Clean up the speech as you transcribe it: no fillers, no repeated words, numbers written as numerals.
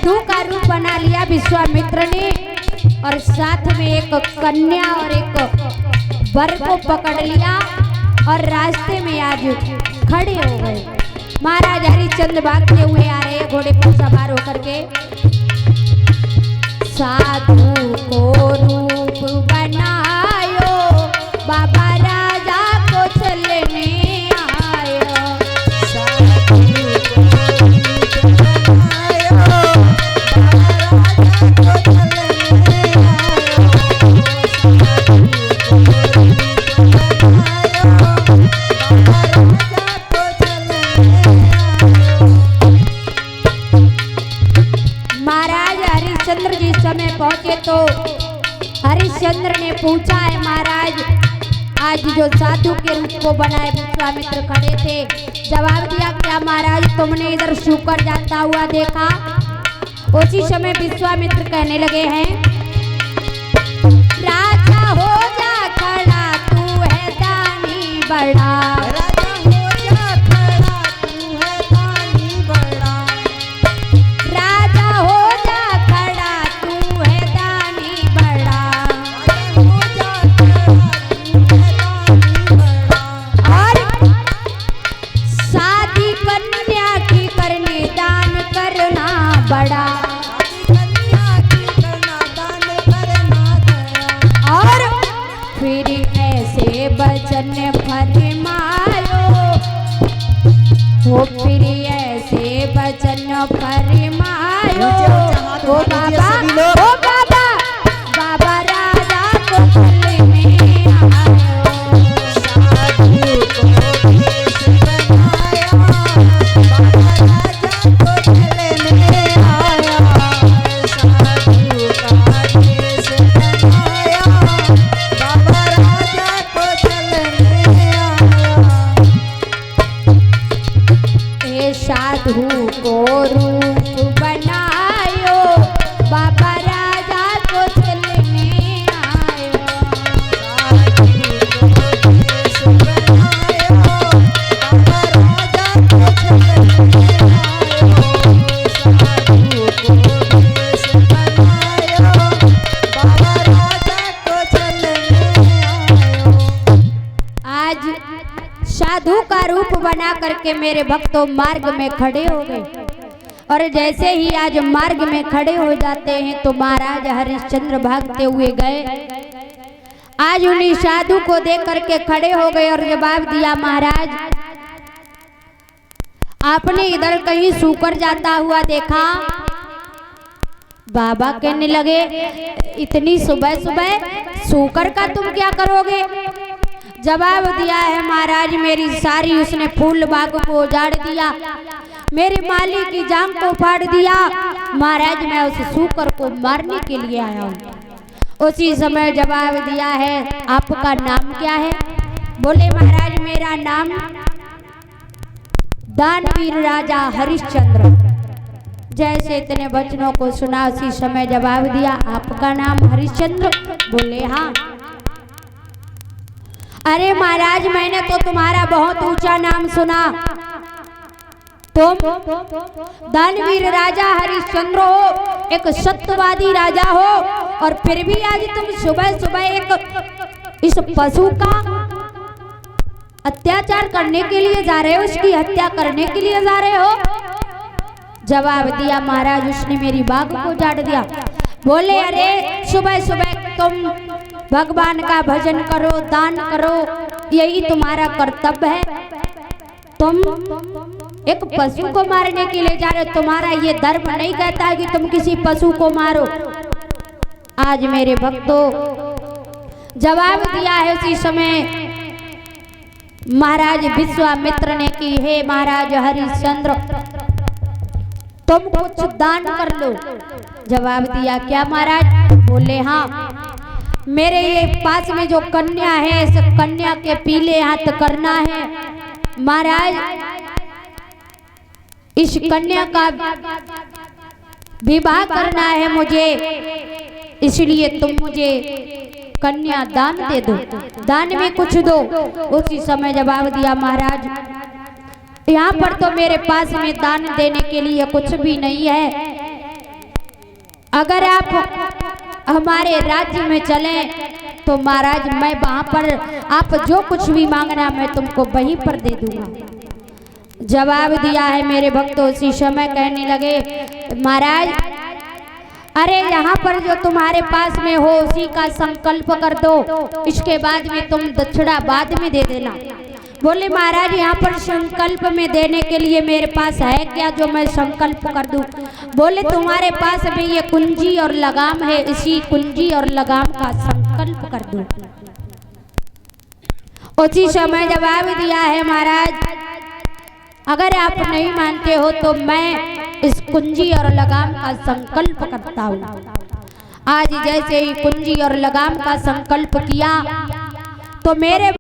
साधु का रूप बना लिया विश्वामित्र ने और साथ में एक कन्या और एक वर को पकड़ लिया और रास्ते में आज खड़े हो गए। महाराज हरिश्चंद्र भागते हुए आ रहे घोड़े पर सवार होकर के। साधु को रूप बनायो बाबा राजा को चलने आयो। साधु को रूप बनायो बाबा पहुंचे तो हरिश्चंद्र ने पूछा है महाराज आज जो साधु के रूप को बनाए विश्वामित्र खड़े थे, जवाब दिया क्या महाराज तुमने इधर शुकर जाता हुआ देखा? उसी समय विश्वामित्र कहने लगे हैं राजा हो जा खड़ा तू है दानी बड़ा। बचन फरमायो हो फिर ऐसे बचन फरमायो ओ बाबा बाबा राजा को चलने आयो। साधु को भेष बनाया बाबा राजा को चलने आया। साधु का भेष बनाया बाबा राजा को साधु को रूप बनायो बाबा राजा को चलने आयो। साधु को भेष बनायो बाबा राजा को चलने आयो। साधु को भेष बनायो बाबा राजा को चलने आयो। आज साधु का रूप बना करके मेरे भक्तों मार्ग में खड़े हो गए और जैसे ही आज मार्ग में खड़े हो जाते हैं तो महाराज हरिश्चंद्र भागते हुए गए। आज उन्हीं साधु को देख करके खड़े हो गए और जवाब दिया महाराज आपने इधर कहीं सूकर जाता हुआ देखा? बाबा कहने लगे इतनी सुबह सुबह सूकर का तुम क्या करोगे? जवाब दिया है महाराज मेरी सारी उसने फूल बाग को उजाड़ दिया, मेरे माली की जान को फाड़ दिया। महाराज मैं उस सूकर को मारने के लिए आया हूँ। उसी समय जवाब दिया है आपका नाम क्या है? बोले महाराज मेरा नाम दानवीर राजा हरिश्चंद्र। जैसे इतने वचनों को सुना उसी समय जवाब दिया आपका नाम हरिश्चंद्र? बोले हाँ। अरे महाराज मैंने तो तुम्हारा बहुत ऊंचा नाम सुना, तुम दानवीर राजा हरिश्चंद्र हो, एक सत्यवादी राजा हो और फिर भी आज तुम सुबह सुबह एक इस पशु का अत्याचार करने के लिए जा रहे हो, उसकी हत्या करने के लिए जा रहे हो। जवाब दिया महाराज उसने मेरी बाग को उजाड़ दिया। बोले अरे सुबह सुबह तुम भगवान का भजन करो, दान करो, यही तुम्हारा कर्तव्य है। तुम एक पशु को मारने के लिए जा रहे हो, तुम्हारा ये धर्म नहीं कहता कि तुम किसी पशु को मारो। आज मेरे भक्तों जवाब दिया है उसी समय महाराज विश्वामित्र ने कि हे महाराज हरिश्चंद्र तुम कुछ दान कर लो। जवाब दिया क्या महाराज? बोले हाँ मेरे ये पास में जो कन्या है इस कन्या के पीले हाथ करना है महाराज, इस कन्या का विवाह करना है मुझे, इसलिए तुम मुझे कन्या दान दे दो, दान में कुछ दो। उसी समय जवाब दिया महाराज यहाँ पर तो मेरे पास में दान देने के लिए कुछ भी नहीं है, अगर आप हमारे राज्य में चले तो महाराज मैं वहां पर आप जो कुछ भी मांगना मैं तुमको वहीं पर दे दूंगा। जवाब दिया है मेरे भक्तों। उसी समय कहने लगे महाराज अरे यहाँ पर जो तुम्हारे पास में हो उसी का संकल्प कर दो, इसके बाद में तुम दक्षिणा बाद में दे देना। बोले महाराज यहाँ पर संकल्प में देने के लिए मेरे पास है क्या जो मैं संकल्प कर दूं? बोले तुम्हारे पास में ये कुंजी और लगाम है, इसी कुंजी और लगाम का संकल्प कर दूं। उसी समय जवाब दिया है महाराज अगर आप नहीं मानते हो तो मैं इस कुंजी और लगाम का संकल्प करता हूँ। आज जैसे ही कुंजी और लगाम का संकल्प किया तो मेरे